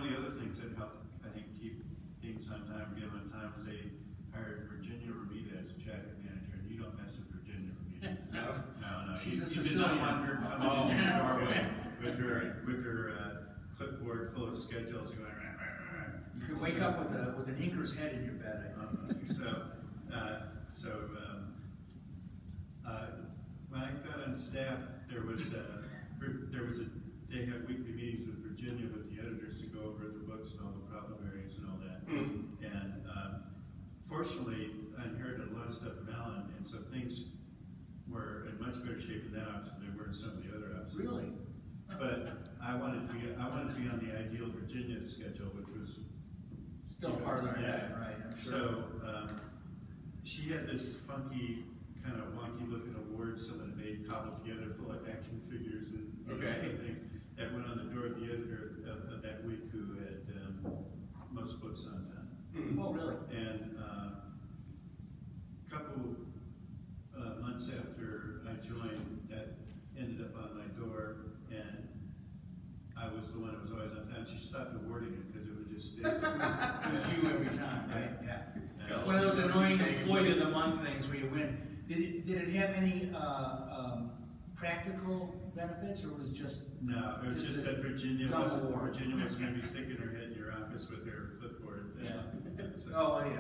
the other things that helped, I think, keep things on time, get them on time, was they hired Virginia Ramita as a traffic manager, and you don't mess with Virginia Ramita. No. She's a You did not Sicilian. want her coming in your doorway with her clipboard full of schedules going. You could wake up with an inker's head in your bed, I think. When I got on staff, they had weekly meetings with Virginia, with the editors, to go over the books and all the problem areas and all that. And fortunately, I inherited a lot of stuff from Alan, and so things were in much better shape in that office than they were in some of the other offices. Really? But I wanted to be on the ideal Virginia schedule, which was Still farther ahead, right? I'm sure. So she had this funky, kind of wonky looking award someone had made, cobbled together full of action figures and other things that went on the door of the editor of that week, who had most books on time. Oh, really? And a couple months after I joined, that ended up on my door, and I was the one that was always on time. She stopped awarding it because it would just stay. It was you every time, right? Yeah. One of those annoying employee of the month things where you win. Did it have any practical benefits, or was just? No, it was just that Virginia was going to be sticking her head in your office with her clipboard. Yeah. So. Oh, yeah.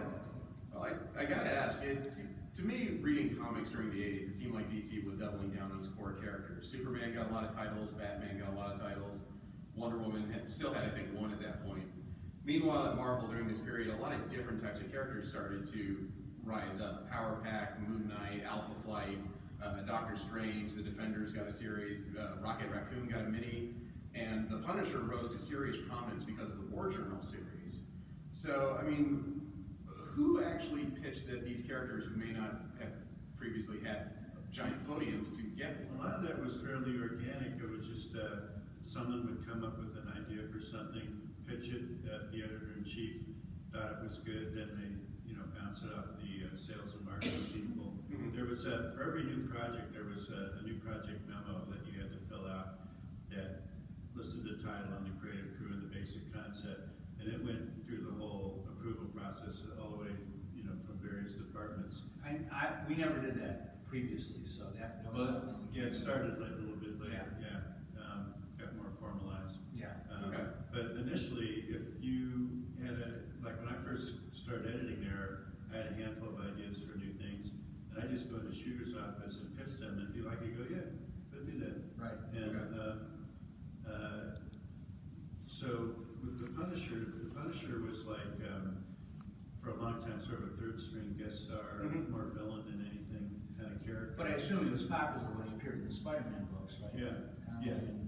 Well, I gotta ask, to me, reading comics during the 80s, it seemed like DC was doubling down on its core characters. Superman got a lot of titles, Batman got a lot of titles, Wonder Woman still had, I think, one at that point. Meanwhile, at Marvel, during this period, a lot of different types of characters started to rise up. Power Pack, Moon Knight, Alpha Flight, Doctor Strange, the Defenders got a series, Rocket Raccoon got a mini, and the Punisher rose to serious prominence because of the War Journal series. So, I mean, who actually pitched that these characters who may not have previously had giant podiums to get one? A lot of that was fairly organic. It was just someone would come up with an idea for something, pitch it, the editor-in-chief thought it was good, then they bounce it off the sales and marketing people. There was, for every new project, there was a new project memo that you had to fill out that listed the title and the creative crew and the basic concept, and it went through the whole approval process all the way, from various departments. We never did that previously, so that was something. Yeah, it started a little bit later. Yeah. Got more formalized. Yeah. But initially, if you had like when I first started editing there, I had a handful of ideas for new things, and I just go to the shooter's office and pitch them, and if you like it, go, yeah, go do that. Right. And so with the Punisher was like, for a long time, sort of a third string guest star, more villain than anything kind of character. But I assume he was popular when he appeared in the Spider-Man books, right? Yeah. And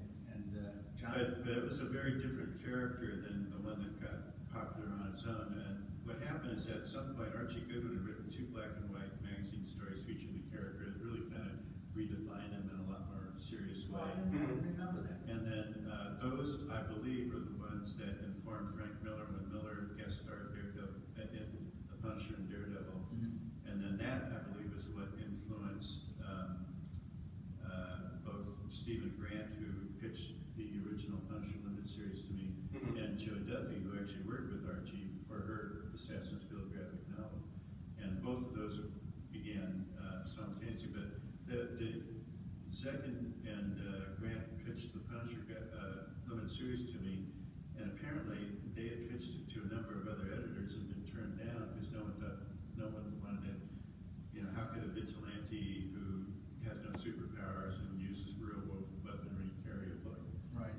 John. But it was a very different character than the one that got popular on its own. And what happened is that at some point, Archie Goodwin had written 2 black and white magazine stories featuring the character that really kind of redefined him in a lot more serious way. I didn't remember that. And then those, I believe, are the ones that informed Frank Miller when Miller guest starred Daredevil, in The Punisher and Daredevil. And then that, I believe, is what influenced both Stephen Grant, who pitched the original Punisher Limited series to me, and Joe Duffy, who actually worked with Archie for her Assassin's Creed graphic novel. And both of those began simultaneously. But the second and Grant pitched the Punisher Limited series to me, and apparently they had pitched it to a number of other editors and been turned down because no one wanted it. How could a vigilante who has no superpowers and uses real weaponry carry a book? Right.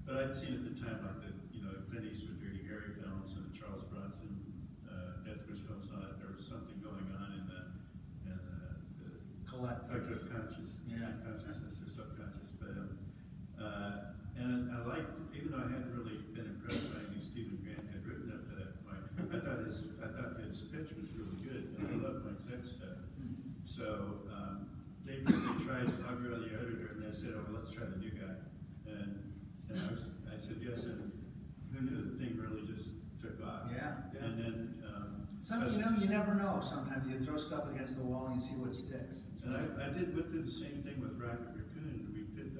But I'd seen at the time, like the Clint Eastwood Dirty Harry films and the Charles Bronson Death Wish films, and all that. There was something going on in the collective consciousness or subconscious. But and I liked, even though I hadn't really been impressed by anything Stephen Grant had written up to that point, I thought his pitch was really good, and I loved my sex stuff. So they tried to bugger on the editor, and they said, "Oh, let's try the new guy." And I said yes, and who knew the thing really just took off. Yeah. And then you never know. Sometimes you throw stuff against the wall and you see what sticks. And I went through the same thing with Rocket Raccoon.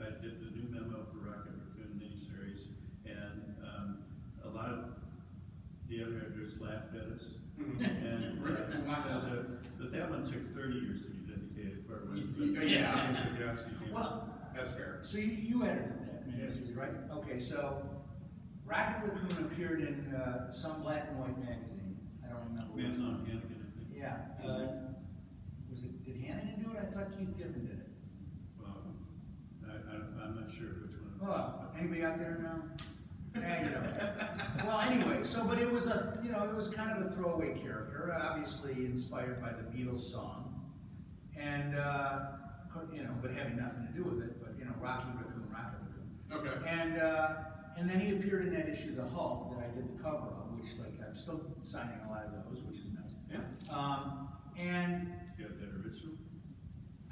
I did the new memo for Rocket Raccoon miniseries, and But that one took 30 years to be dedicated, where Yeah. Well, That's fair. so you edited that miniseries, right? Okay, so Rocket Raccoon appeared in some black and white magazine. I don't remember. which Man one. on Hannigan, I think. Yeah. Did Hannigan do it? I thought Keith Giffen did it. Well, I'm not sure which one. Oh, anybody out there now? Yeah, you know. Well, anyway, but it was it was kind of a throwaway character, obviously inspired by the Beatles song, and but having nothing to do with it. But Rocky Raccoon, Rocket Raccoon. Okay. And then he appeared in that issue of the Hulk that I did the cover of, which I'm still signing a lot of those, which is nice. Yeah. And You got that original?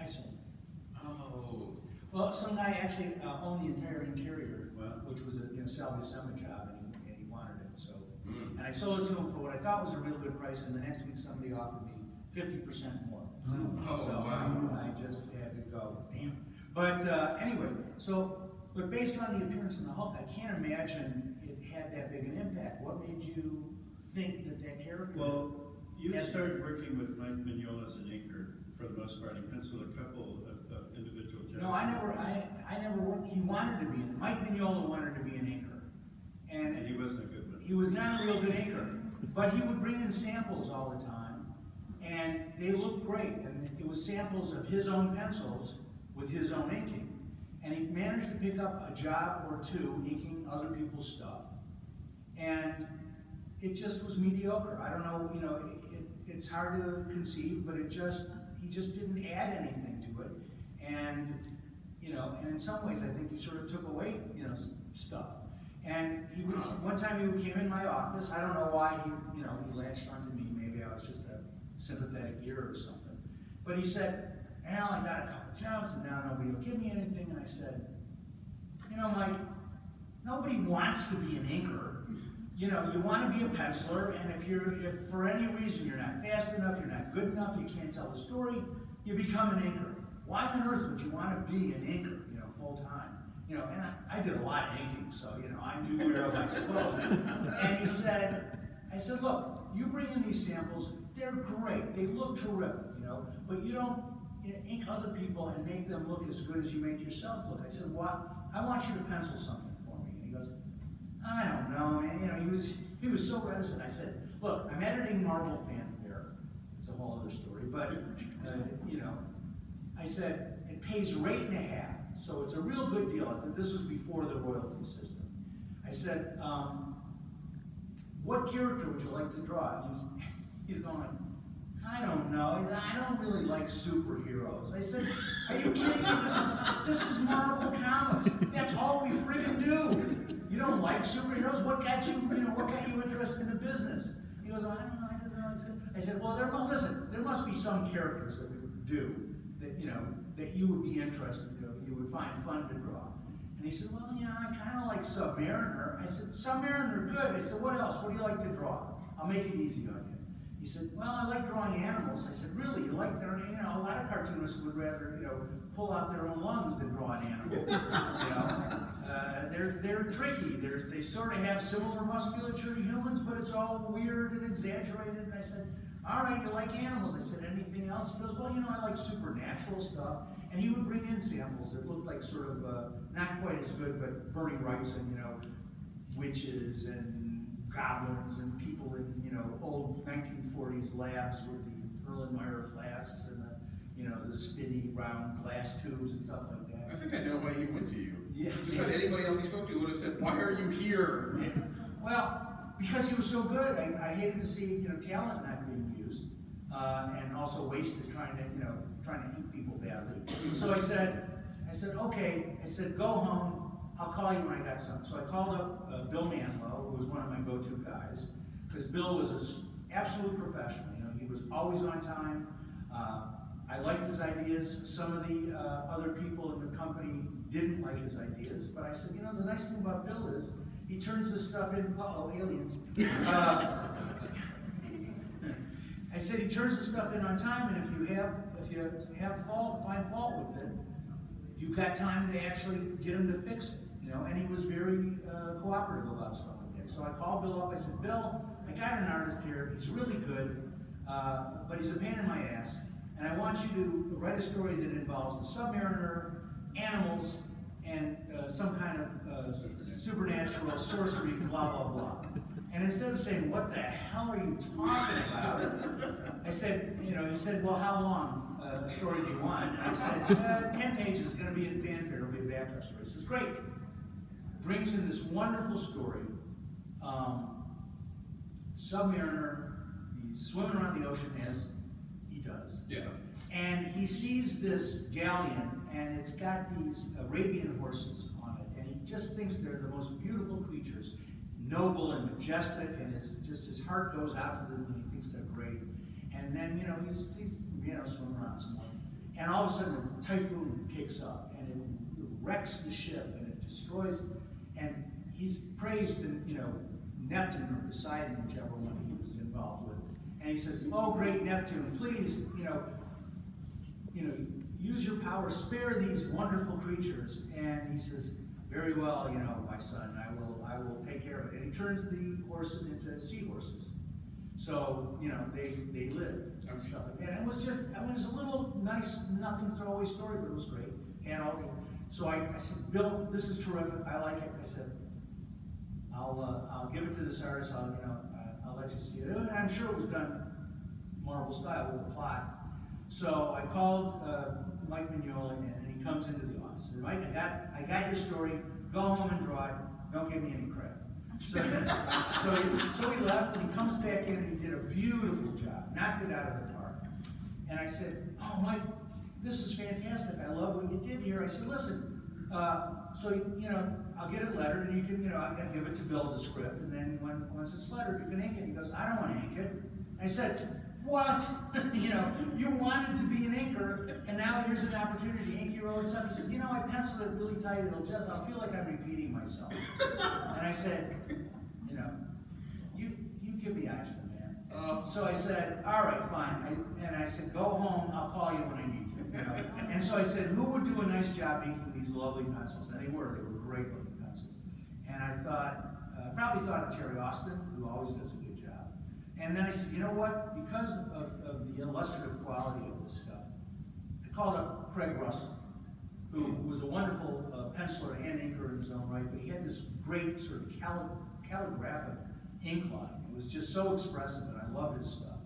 I sold it. Oh. Well, some guy actually owned the entire interior, Wow. which was a salvage summer job, and he wanted it. So, Mm. and I sold it to him for what I thought was a real good price. And the next week, somebody offered me 50% more. Oh, So wow. I just had to go, damn. But anyway, but based on the appearance of the Hulk, I can't imagine it had that big an impact. What made you think that character? Well, you Yes. started working with Mike Mignola as an inker for the most part. He penciled a couple of individual jobs. No, I never worked. He wanted to be. Mike Mignola wanted to be an inker, And he wasn't a good one. he was not a real good inker, but he would bring in samples all the time, and they looked great. And it was samples of his own pencils with his own inking. And he managed to pick up a job or two inking other people's stuff. And it just was mediocre. I don't know, it's hard to conceive, but he just didn't add anything to it. And, and in some ways I think he sort of took away, stuff. And one time he came in my office, I don't know why he latched onto me, maybe I was just a sympathetic ear or something. But he said, Al, I got a couple jobs and now nobody will give me anything. And I said, Mike, nobody wants to be an inker. You want to be a penciler, and if for any reason you're not fast enough, you're not good enough, you can't tell the story, you become an inker. Why on earth would you want to be an inker, full time? And I did a lot of inking, so I knew where I was supposed to. And I said, look, you bring in these samples, they're great, they look terrific, but you don't ink other people and make them look as good as you make yourself look. I said, I want you to pencil something for me. And he goes, I don't know, man. He was so reticent. I said, look, I'm editing Marvel Fanfare. It's a whole other story, but I said it pays rate and a half, so it's a real good deal. This was before the royalty system. I said, what character would you like to draw? And he's going, I don't know. He said, I don't really like superheroes. I said, are you kidding me? This is Marvel Comics. That's all we friggin' do. You don't like superheroes? What got you interested in the business? He goes, I don't know. I just know. I said, well, there must be some characters that we would do that you would be interested in, you would find fun to draw. And he said, well, I kind of like Submariner. I said, Submariner, good. I said, what else? What do you like to draw? I'll make it easy on you. He said, well, I like drawing animals. I said, really? You like their, a lot of cartoonists would rather, pull out their own lungs than draw an animal. They're tricky. They sort of have similar musculature to humans, but it's all weird and exaggerated. And I said, all right, you like animals. I said, anything else? He goes, well, I like supernatural stuff. And he would bring in samples that looked like sort of, not quite as good, but Bernie Wrightson, witches and goblins and people in, old 1940s labs with the Erlenmeyer flasks and the spinny round glass tubes and stuff like that. I think I know why he went to you. Yeah. Just about anybody else he spoke to would have said, why are you here? Yeah. Well, because he was so good, I hated to see, talent not being used, and also wasted trying to eat people badly. So I said, okay, go home, I'll call you when I got something. So I called up Bill Manlow, who was one of my go-to guys, because Bill was an absolute professional. He was always on time. I liked his ideas. Some of the other people in the company didn't like his ideas, but I said, the nice thing about Bill is he turns this stuff in. Aliens. I said he turns the stuff in on time, and if you find fault with it, you've got time to actually get him to fix it. And he was very cooperative about stuff like that. So I called Bill up. I said, Bill, I got an artist here. He's really good. but he's a pain in my ass, and I want you to write a story that involves the Submariner, animals, and some kind of supernatural sorcery, blah, blah, blah. And instead of saying, what the hell are you talking about? I said, you know, he said, well, how long a story do you want? And I said, 10 pages is going to be in fanfare, it'll be a backup story. He says, great. Brings in this wonderful story. Submariner, he's swimming around the ocean as he does. Yeah. And he sees this galleon, and it's got these Arabian horses on it, and he just thinks they're the most beautiful creatures, noble and majestic, and his heart goes out to them, and he thinks they're great. And then, you know, he's you know, swimming around somewhere, and all of a sudden a typhoon kicks up, and it wrecks the ship, and it destroys, and he's praised, you know, Neptune or Poseidon, whichever one he was involved with, and he says, "Oh, great Neptune, please, you know, use your power, spare these wonderful creatures." And he says, "Very well, you know, my son, I will take care of it." And he turns the horses into seahorses. So, you know, they live and stuff like that. And it was just, I mean, it was a little nice, nothing throwaway story, but it was great. And so I said, "Bill, this is terrific. I like it." I said, I'll give it to this artist. I'll let you see it. And I'm sure it was done Marvel style with the plot. So I called Mike Mignoli, and he comes into the office. He said, "Mike, I got your story. Go home and draw it. Don't give me any credit." So he left, and he comes back in, and he did a beautiful job, knocked it out of the park. And I said, "Oh, Mike, this is fantastic. I love what you did here." I said, "Listen, so you know, I'll get it lettered, and you can, you know, I can give it to Bill, the script, and then once it's lettered, you can ink it." He goes, "I don't want to ink it." I said, "What? You know, you wanted to be an inker, and now here's an opportunity to ink your own stuff." He said, "You know, I penciled it really tight. I'll feel like I'm repeating myself." And I said, "You know, you give me action, man." So I said, "All right, fine." And I said, "Go home. I'll call you when I need you." You know? And so I said, "Who would do a nice job inking these lovely pencils?" And they were great looking pencils. And I thought, probably thought of Terry Austin, who always does a good job. And then I said, "You know what? Because of the illustrative quality of this stuff," I called up Craig Russell, who was a wonderful penciler and inker in his own right, but he had this great sort of calligraphic ink line. It was just so expressive, and I loved his stuff.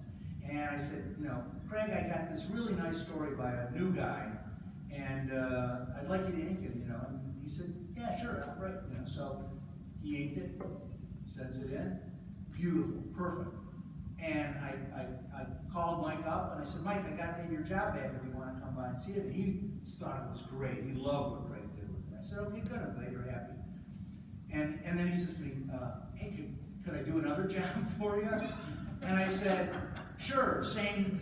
And I said, "You know, Craig, I got this really nice story by a new guy, and I'd like you to ink it, you know." And he said, "Yeah, sure, I'll write." You know, so he inked it, sends it in, beautiful, perfect. And I called Mike up, and I said, "Mike, I got your job back if you want to come by and see it." And he thought it was great. He loved what Craig did with it. I said, "Okay, good, I'm glad you're happy." And then he says to me, "Hey, could I do another job for you?" And I said, "Sure, same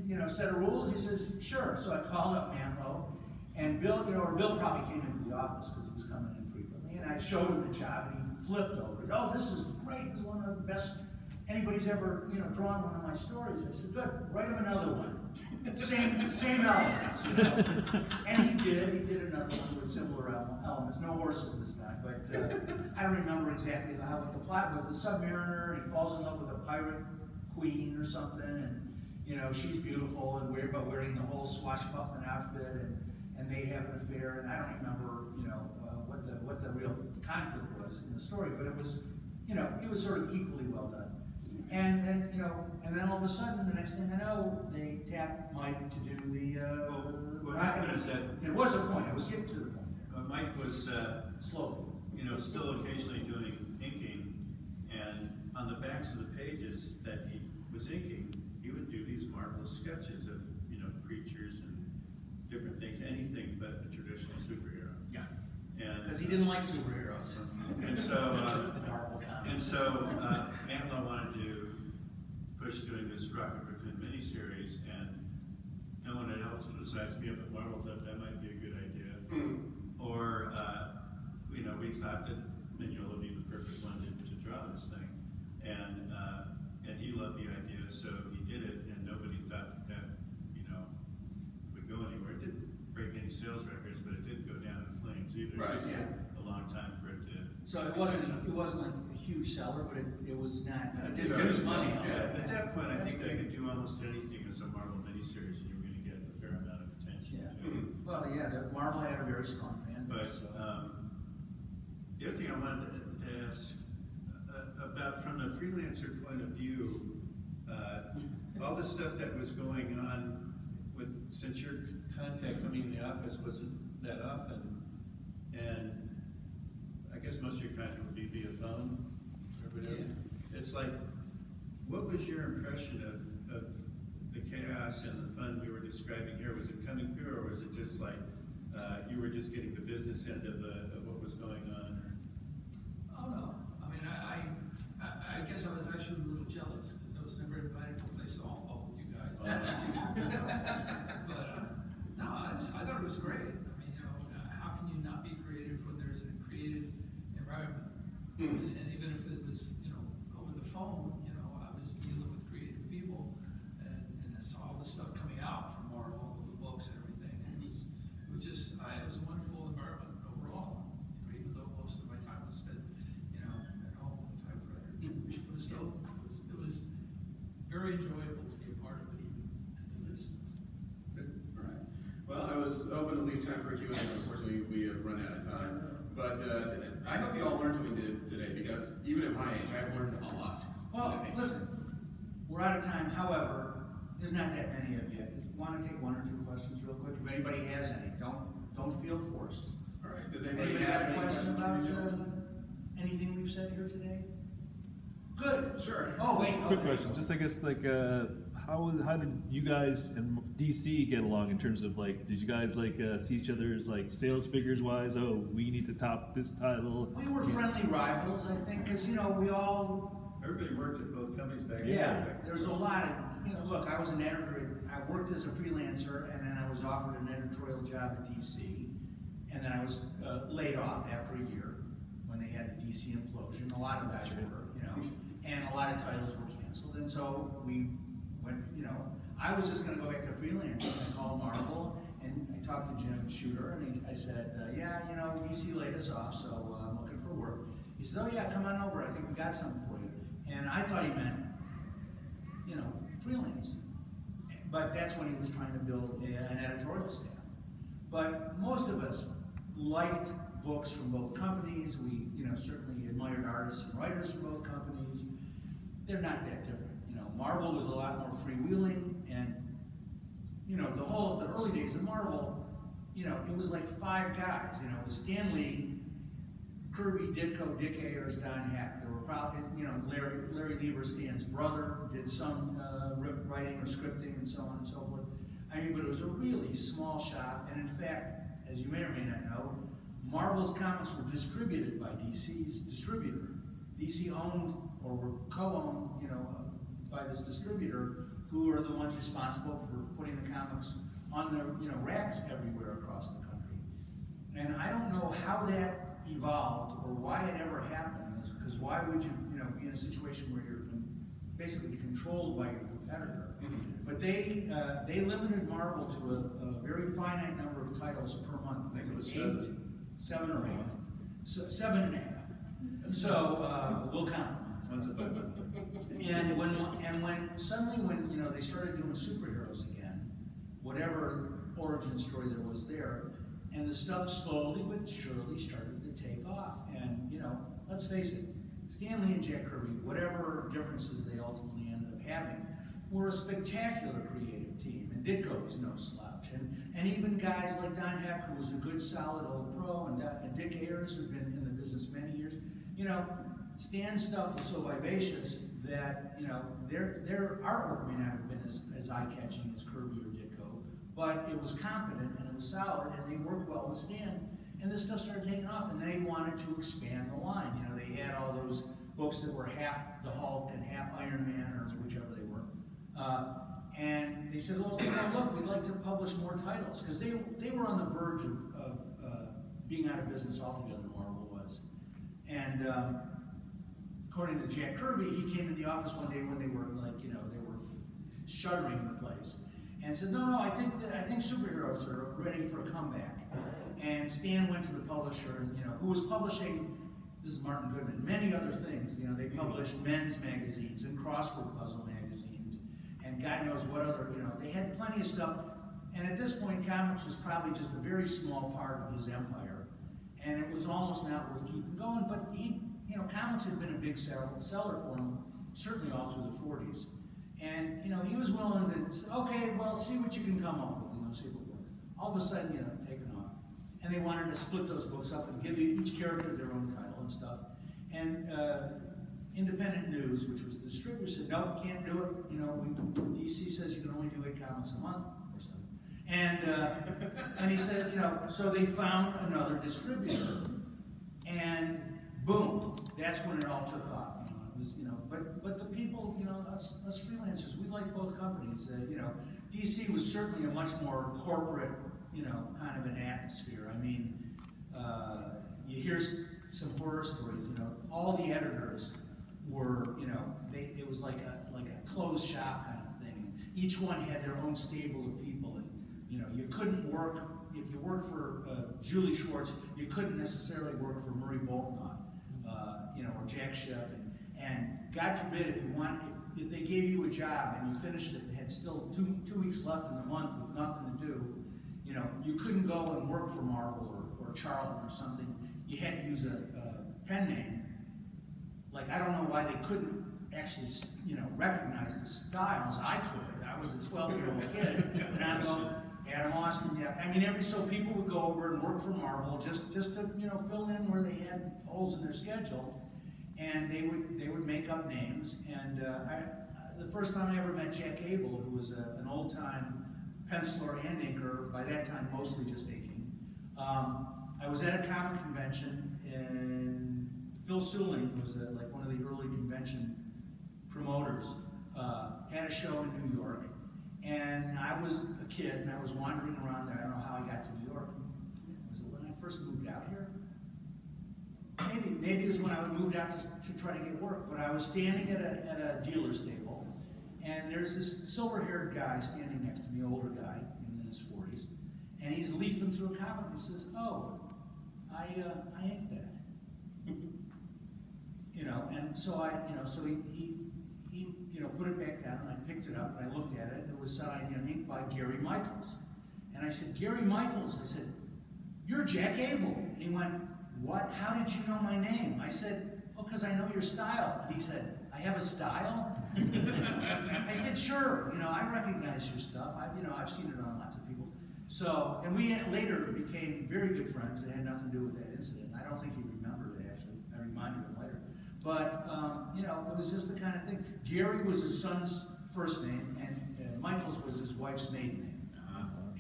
you know, set of rules." He says, "Sure." So I called up Manlo, and Bill, you know, or Bill probably came into the office because he was coming in frequently, and I showed him the job, and he flipped over it. "Oh, this is great. This is one of the best anybody's ever, you know, drawn one of my stories." I said, "Good, write him another one. Same elements, you know." And he did another one with similar elements. No horses this time, but I don't remember exactly what the plot was. The Submariner, and he falls in love with a pirate queen or something, and you know, she's beautiful and weird, but wearing the whole swashbuckling outfit, and they have an affair, and I don't remember, you know, what the real conflict was in the story, but it was, you know, it was sort of equally well done. And then, you know, and then all of a sudden, the next thing I know, they tapped Mike to do the. What happened is that it was a point. I was getting to the point there. Mike was Slowly. you know, still occasionally doing inking, and on the backs of the pages that he was inking, he would do these marvelous sketches of, you know, creatures and different things, anything but a traditional superhero. Yeah. And Because he didn't like superheroes. And so, Marvel comics. Manlo wanted to push doing this Rocket Raccoon miniseries, and no one else besides me at Marvel thought that might be a good idea. Or, you know, we thought that Mignola would be the perfect one to draw this thing, and he loved the idea, so he did it, and nobody thought that, you know, would go anywhere. It didn't break any sales records, but it didn't go down in flames either. Right. Just Yeah. a long time for it to. So it wasn't like a huge seller, but it was not, it didn't Yeah, lose money on yeah. it. At that point, I That's think they good. could do almost anything as a Marvel miniseries, and you were gonna get a fair amount of attention. Yeah. to it. Well, yeah, Marvel had a very strong fan But, base, so. the other thing I wanted to ask, about from the freelancer point of view, all the stuff that was going on with, since your contact coming in the office wasn't that often, and I guess most of your contact would be via phone or whatever. It's like, what was your impression of the chaos and the fun we were describing here? Was it coming through, or was it just like, you were just getting the business end of what was going on? Oh, no. I mean, I guess I was actually a little jealous because I was never invited to play softball with you guys. But, no, I thought it was great. I mean, how can you not be creative when there's a creative environment? And even if it was, over the phone, I was dealing with creative people and I saw all the stuff coming out from Marvel, the books and everything. And it was a wonderful environment overall. Even though most of my time was spent, at home with a typewriter. It was still, it was very enjoyable to be a part of it, even at the distance. All right. Well, I was hoping to leave time for a Q&A, but unfortunately, we have run out of time. But I hope you all learned something today, because even at my age, I've learned a lot. Well, today. listen, we're out of time, however, there's not that many of you. Want to take one or two questions real quick? If anybody has any, don't feel forced. All right. Does anybody Anybody have have a any question questions? about for these gentlemen? anything we've said here today? Good. Sure. Oh, wait. Quick question, just I guess like, how did you guys and DC get along in terms of like, did you guys like see each other's like sales figures wise? Oh, we need to top this title. We were friendly rivals, I think, because, we all, Everybody worked at both companies back then. yeah, there's a lot of, look, I was an editor, I worked as a freelancer, and then I was offered an editorial job at DC, and then I was laid off after a year when they had the DC implosion. A lot of guys were, and a lot of titles were canceled, and so we went, I was just gonna go back to freelancing. I called Marvel, and I talked to Jim Shooter, and I said, yeah, DC laid us off, so I'm looking for work. He said, oh yeah, come on over, I think we got something for you. And I thought he meant, freelance. But that's when he was trying to build an editorial staff. But most of us liked books from both companies. We, certainly admired artists and writers from both companies. They're not that different. Marvel was a lot more freewheeling, and the early days of Marvel, it was like 5 guys. It was Stan Lee, Kirby, Ditko, Dick Ayers, Don Heck. There were probably, Larry Lieber, Stan's brother, did some writing or scripting and so on and so forth. I mean, but it was a really small shop, and in fact, as you may or may not know, Marvel's comics were distributed by DC's distributor. DC owned or were co-owned, by this distributor, who are the ones responsible for putting the comics on the racks everywhere across the country. And I don't know how that evolved or why it ever happened, because why would you, be in a situation where you're basically controlled by your competitor? But they limited Marvel to a very finite number of titles per month. I think it was 7 or 8, so 7.5. So we'll count. One's a bug. And when suddenly they started doing superheroes again, whatever origin story there was there, and the stuff slowly but surely started to take off. And let's face it, Stan Lee and Jack Kirby, whatever differences they ultimately ended up having, were a spectacular creative team. And Ditko was no slouch. And even guys like Don Heck, who was a good, solid old pro, and Dick Ayers, who'd been in the business many years, Stan's stuff was so vivacious that, their artwork may not have been as eye-catching as Kirby or Ditko, but it was competent and it was solid, and they worked well with Stan. And this stuff started taking off, and they wanted to expand the line. They had all those books that were half the Hulk and half Iron Man, or whichever they were. And they said, well, look, we'd like to publish more titles, because they were on the verge of being out of business altogether, Marvel was. And according to Jack Kirby, he came in the office one day when they were they were shuttering the place, and said, no, I think superheroes are ready for a comeback. and Stan went to the publisher, and, who was publishing, this is Martin Goodman, many other things. They published men's magazines and crossword puzzle magazines, and God knows what other, they had plenty of stuff. And at this point, comics was probably just a very small part of his empire, and it was almost not worth keeping going. But he, comics had been a big seller for him, certainly all through the 40s. And, he was willing to say, okay, well, see what you can come up with, see if it works. All of a sudden, taken off. And they wanted to split those books up and give each character their own title and stuff. And Independent News, which was the distributor, said, nope, can't do it. DC says you can only do 8 comics a month or something. And he said, so they found another distributor. And boom, that's when it all took off. It was, but the people, us freelancers, we like both companies. DC was certainly a much more corporate, kind of an atmosphere. I mean, you hear some horror stories. All the editors were, it was like a closed shop kind of thing. Each one had their own stable of people, and you couldn't work if you worked for Julie Schwartz. You couldn't necessarily work for Murray Boltnoff, or Jack Schiff. And God forbid if they gave you a job and you finished it and had still two weeks left in the month with nothing to do, you couldn't go and work for Marvel or Charlton or something. You had to use a pen name. Like, I don't know why they couldn't actually, recognize the styles. I could. I was a 12-year-old kid, and I'm going, Adam Austin, yeah. I mean, so people would go over and work for Marvel just to, fill in where they had holes in their schedule. And they would make up names. And the first time I ever met Jack Abel, who was an old-time penciler and inker, by that time mostly just inking, I was at a comic convention, and Phil Suling was like one of the early convention promoters, had a show in New York, and I was a kid, and I was wandering around there. I don't know how I got to New York. Was it when I first moved out here? Maybe it was when I moved out to try to get work, but I was standing at a dealer's table, and there's this silver-haired guy standing next to me, older guy, in his 40s, and he's leafing through a comic, and he says, "Oh, I ain't that." And so so he put it back down, and I picked it up, and I looked at it, and it was signed, inked by Gary Michaels. And I said, "Gary Michaels," I said, "you're Jack Abel." And he went, "What? How did you know my name?" I said, "Oh, because I know your style." And he said, "I have a style?" I said, "Sure, I recognize your stuff. I've seen it on lots of people." So, and we later became very good friends. It had nothing to do with that incident. I don't think he remembered it, actually. I reminded him later. But, it was just the kind of thing. Gary was his son's first name, and Michaels was his wife's maiden name.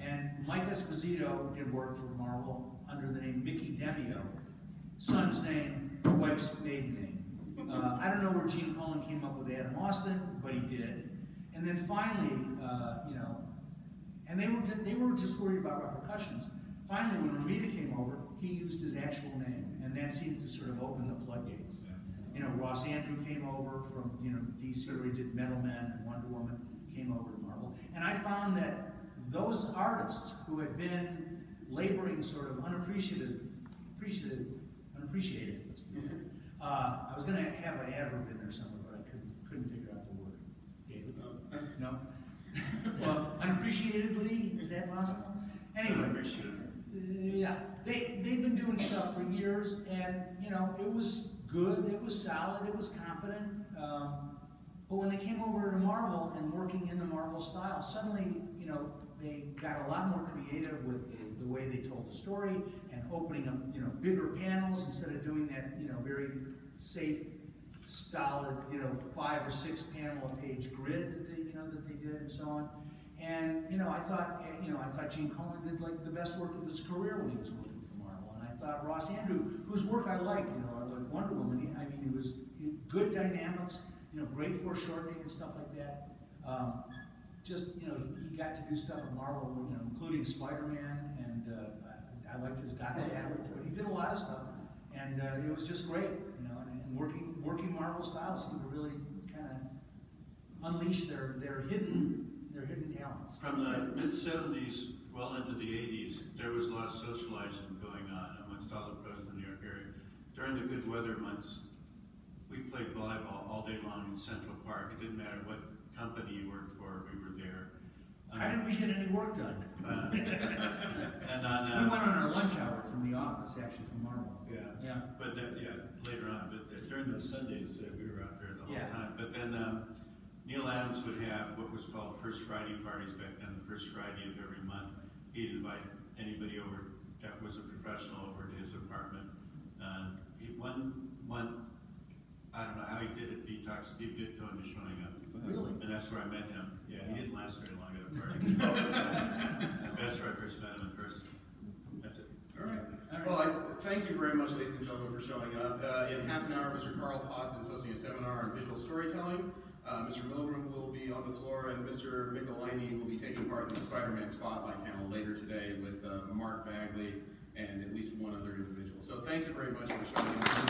And Mike Esposito did work for Marvel under the name Mickey Demio. Son's name, wife's maiden name. I don't know where Gene Colan came up with Adam Austin, but he did. And then finally, and they were just worried about repercussions. Finally, when Romita came over, he used his actual name, and that seemed to sort of open the floodgates. Ross Andrew came over from DC, where he did Metal Man and Wonder Woman, came over to Marvel. And I found that those artists who had been laboring sort of unappreciated. I was going to have an adverb in there somewhere, but I couldn't figure out the word. David? No? Well, unappreciatedly, is that possible? Anyway, yeah, they've been doing stuff for years, and it was good, it was solid, it was competent. But when they came over to Marvel and working in the Marvel style, suddenly, they got a lot more creative with the way they told the story and opening up, bigger panels instead of doing that, very safe, stolid, 5 or 6 panel a page grid that they did and so on. And I thought Gene Colan did like the best work of his career when he was working for Marvel. And I thought Ross Andrew, whose work I liked, I like Wonder Woman. He was good dynamics, great foreshortening and stuff like that. He got to do stuff at Marvel, including Spider-Man, and I liked his Doc Savage. He did a lot of stuff, and it was just great, and working Marvel styles seemed to really kind of unleash their hidden talents. From the mid-70s, well into the 80s, there was a lot of socializing going on amongst all the pros in the New York area. During the good weather months, we played volleyball all day long in Central Park. It didn't matter what company you worked for, we were there. How did we get any work done? And on, We went on our lunch hour from the office, actually, from Marble. yeah. Yeah. But later on, but during the Sundays, we were out there the whole Yeah. time. But then Neil Adams would have what was called First Friday parties back then, the first Friday of every month. He'd invite anybody over that was a professional over to his apartment. One month, I don't know how he did it, he talked Steve Ditko into showing up. Really? And that's where I met him. Yeah, he didn't last very long at a party. That's where I first met him in person. That's it. All right. Well, thank you very much, ladies and gentlemen, for showing up. In half an hour, Mr. Carl Potts is hosting a seminar on visual storytelling. Mr. Milgrom will be on the floor, and Mr. Michelinie will be taking part in the Spider-Man Spotlight panel later today with Mark Bagley and at least one other individual. So thank you very much for showing up.